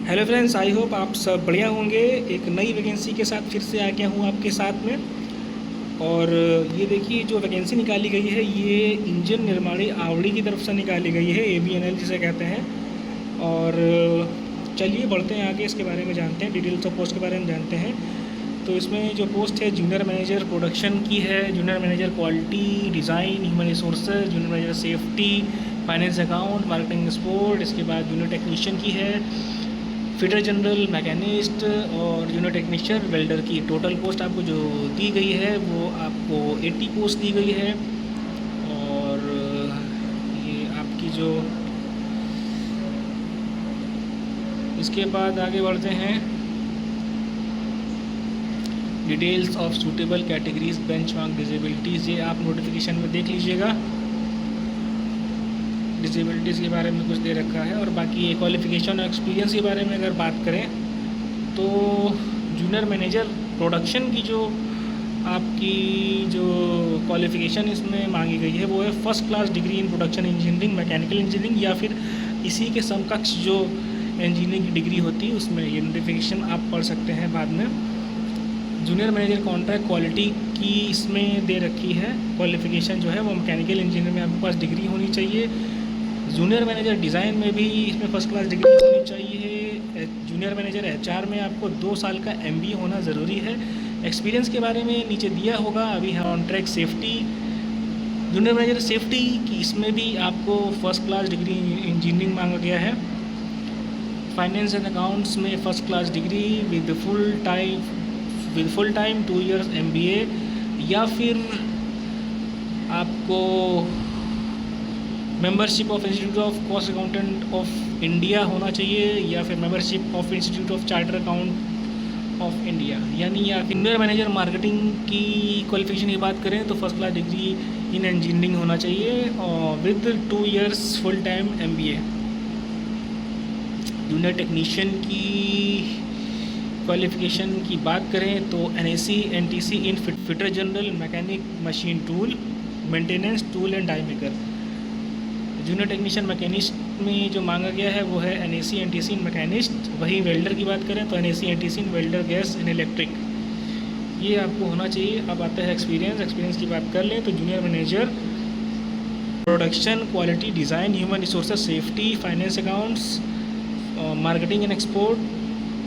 Hello friends, I hope आप सब बढ़िया होंगे। एक नई वैकेंसी के साथ फिर से आ गया हूँ आपके साथ में। और ये देखिए, जो वैकेंसी निकाली गई है ये इंजन निर्माणी आवड़ी की तरफ से निकाली गई है, AVNL जिसे कहते हैं। और चलिए बढ़ते हैं आगे, इसके बारे में जानते हैं, डिटेल्स ऑफ पोस्ट के बारे में जानते हैं। तो इसमें जो पोस्ट है जूनियर मैनेजर प्रोडक्शन की है, junior manager quality design human resources, junior manager safety finance account marketing sport, इसके बाद जूनियर टेक्नीशियन की है, फिटर जनरल मैकेनिस्ट और जूनियर टेक्नीशियन वेल्डर की। टोटल पोस्ट आपको जो दी गई है वो आपको 80 पोस्ट दी गई है। और ये आपकी जो, इसके बाद आगे बढ़ते हैं, details of suitable categories benchmark disabilities, ये आप नोटिफिकेशन में देख लीजिएगा। डिसेबिलिटीज़ के बारे में कुछ दे रखा है। और बाकी ये क्वालिफ़िकेशन और एक्सपीरियंस के बारे में अगर बात करें तो जूनियर मैनेजर प्रोडक्शन की जो आपकी जो क्वालिफ़िकेशन इसमें मांगी गई है वो है first class degree in production engineering mechanical engineering, या फिर इसी के समकक्ष जो इंजीनियरिंग की डिग्री होती है उसमें। ये नोटिफिकेशन आप पढ़ सकते हैं बाद में। जूनियर मैनेजर कॉन्ट्रैक्ट क्वालिटी की इसमें दे रखी है क्वालिफ़िकेशन जो है वो मैकेनिकल इंजीनियर में आपके पास डिग्री होनी चाहिए। जूनियर मैनेजर डिज़ाइन में भी इसमें फर्स्ट क्लास डिग्री होनी चाहिए। जूनियर मैनेजर HR में आपको 2 साल का MBA होना ज़रूरी है। एक्सपीरियंस के बारे में नीचे दिया होगा। अभी है on track safety, junior manager safety की इसमें भी आपको फर्स्ट क्लास डिग्री इंजीनियरिंग मांगा गया है। फाइनेंस एंड अकाउंट्स में first class degree with full time 2 years MBA, या फिर आपको membership of institute of cost accountant of India होना चाहिए, या फिर membership of institute of charter account of India. यानी या जूनियर मैनेजर मार्केटिंग की क्वालिफिकेशन की बात करें तो first class degree in engineering होना चाहिए और with 2 years full time MBA। Junior technician की क्वालिफिकेशन की बात करें तो NAC NTC in fitter general mechanic machine tool maintenance tool and die maker. Junior technician machinist में जो मांगा गया है वो है NAC NTC इन मैकेनिस्ट। वही वेल्डर की बात करें तो NAC NTC in welder gas in electric, ये आपको होना चाहिए। अब आता है एक्सपीरियंस की बात कर लें तो junior manager production quality design human resources safety finance accounts marketing and export,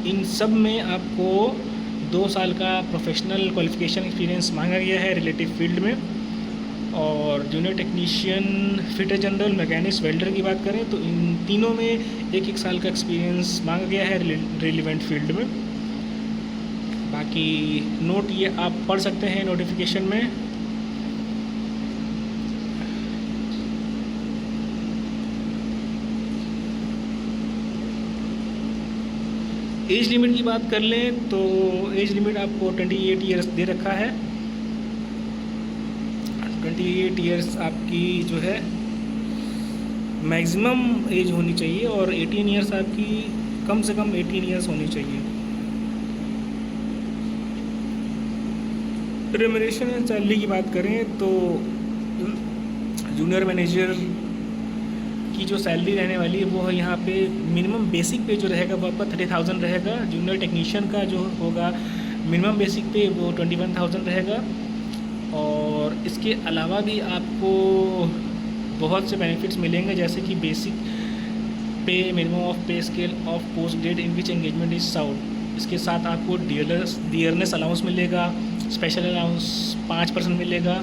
इन सब में आपको 2 साल का प्रोफेशनल क्वालिफिकेशन एक्सपीरियंस मांगा गया है रिलेटिव फील्ड में। और junior technician fitter general machinist welder की बात करें तो इन तीनों में 1-1 साल का एक्सपीरियंस मांगा गया है रिलेवेंट फील्ड में। बाकी नोट ये आप पढ़ सकते हैं नोटिफिकेशन में। एज लिमिट की बात कर लें तो एज लिमिट आपको 28 ईयर्स दे रखा है। 28 ईयर्स आपकी जो है मैक्सिमम एज होनी चाहिए, और 18 ईयर्स आपकी कम से कम 18 ईयर्स होनी चाहिए। रेम्यूनरेशन एंड सैलरी की बात करें तो जूनियर मैनेजर की जो सैलरी रहने वाली है वो है यहाँ पे मिनिमम बेसिक पे जो रहेगा वो आपका 30,000 रहेगा। जूनियर टेक्नीशियन का जो होगा मिनिमम बेसिक पे वो 21,000 रहेगा। और इसके अलावा भी आपको बहुत से बेनिफिट्स मिलेंगे, जैसे कि बेसिक पे, मिनिमम ऑफ पे scale of post grade in which engagement is south. इसके साथ आपको डियरनेस अलाउंस मिलेगा, स्पेशल अलाउंस 5% मिलेगा,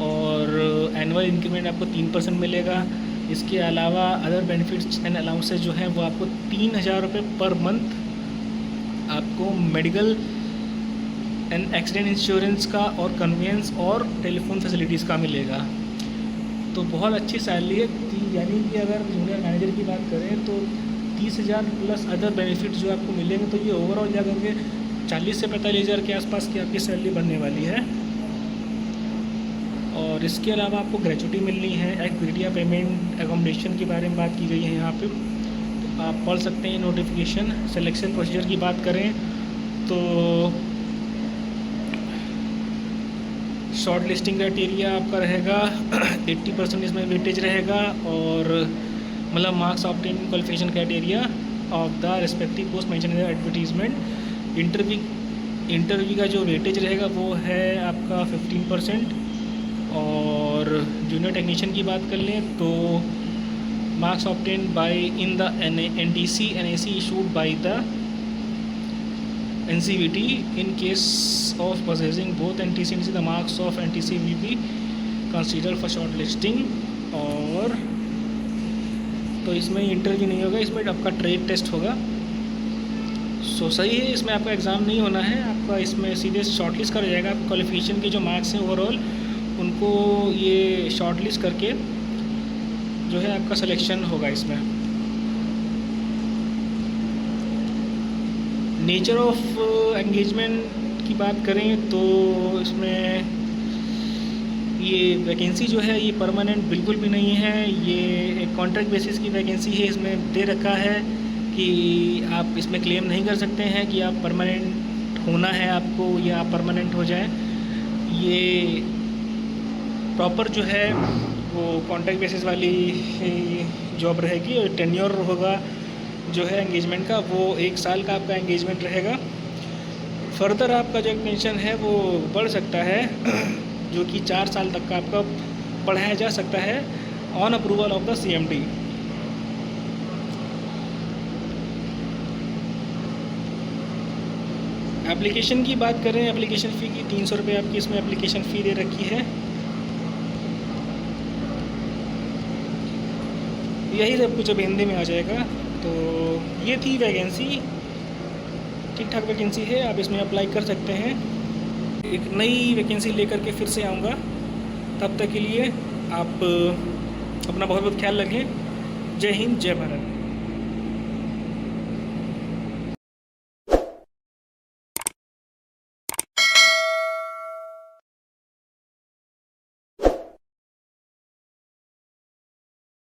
और एनुअल इंक्रीमेंट आपको 3% मिलेगा। इसके अलावा अदर बेनिफिट्स एंड अलाउंसेज जो हैं वो आपको 3,000 रुपये पर मंथ आपको मेडिकल एंड एक्सीडेंट इंश्योरेंस का और कन्वेंस और टेलीफोन फैसिलिटीज़ का मिलेगा। तो बहुत अच्छी सैलरी है। यानी कि अगर जूनियर मैनेजर की बात करें तो 30,000 प्लस अदर बेनिफिट्स जो आपको मिलेंगे, तो ये ओवरऑल जा करके 40 से 45,000 के आसपास की आपकी सैलरी बनने वाली है। और इसके अलावा आपको ग्रेचुटी मिलनी है। एक्विटी पेमेंट एकोमोडेशन के बारे में बात की गई है यहाँ पे, तो आप पढ़ सकते हैं नोटिफिकेशन। सिलेक्शन प्रोसीजर की बात करें तो शॉर्ट लिस्टिंग क्राइटेरिया आपका रहेगा 80% इसमें वेटेज रहेगा, और मतलब marks obtain qualification criteria of the respective post mention in the advertisement. Interview का जो वेटेज रहेगा वो है आपका 15%। और जूनियर टेक्नीशियन की बात कर लें तो marks obtain bye in the NTC NAC issued by the NCVT। In case of possessing both NTC and NAC, the marks of NTC will be considered for short listing। और तो इसमें interview नहीं होगा, इसमें आपका ट्रेड टेस्ट होगा। सो सही है, इसमें आपका एग्ज़ाम नहीं होना है, आपका इसमें सीधे शॉर्टलिस्ट करा जाएगा। आपका क्वालिफिकेशन के जो मार्क्स हैं ओवरऑल उनको ये शॉर्टलिस्ट करके जो है आपका सिलेक्शन होगा इसमें। नेचर ऑफ एंगेजमेंट की बात करें तो इसमें ये वैकेंसी जो है ये परमानेंट बिल्कुल भी नहीं है, ये एक कॉन्ट्रैक्ट बेसिस की वैकेंसी है। इसमें दे रखा है कि आप इसमें क्लेम नहीं कर सकते हैं कि आप परमानेंट होना है आपको या आप परमानेंट हो जाएं। ये प्रॉपर जो है वो कॉन्ट्रैक्ट बेसिस वाली जॉब रहेगी और टेन्योर होगा जो है एंगेजमेंट का, वो 1 साल का आपका एंगेजमेंट रहेगा। फर्दर आपका जो एक्सटेंशन है वो बढ़ सकता है जो कि 4 साल तक का आपका बढ़ाया जा सकता है on approval of the CMD। Application की बात करें, एप्लीकेशन फ़ी की 300 रुपये आपकी इसमें एप्लीकेशन फ़ी दे रखी है। यही सब कुछ अब हिंदी में आ जाएगा। तो ये थी वैकेंसी, ठीक ठाक वैकेंसी है, आप इसमें अप्लाई कर सकते हैं। एक नई वैकेंसी लेकर के फिर से आऊँगा, तब तक के लिए आप अपना बहुत बहुत ख्याल रखें। जय हिंद, जय भारत।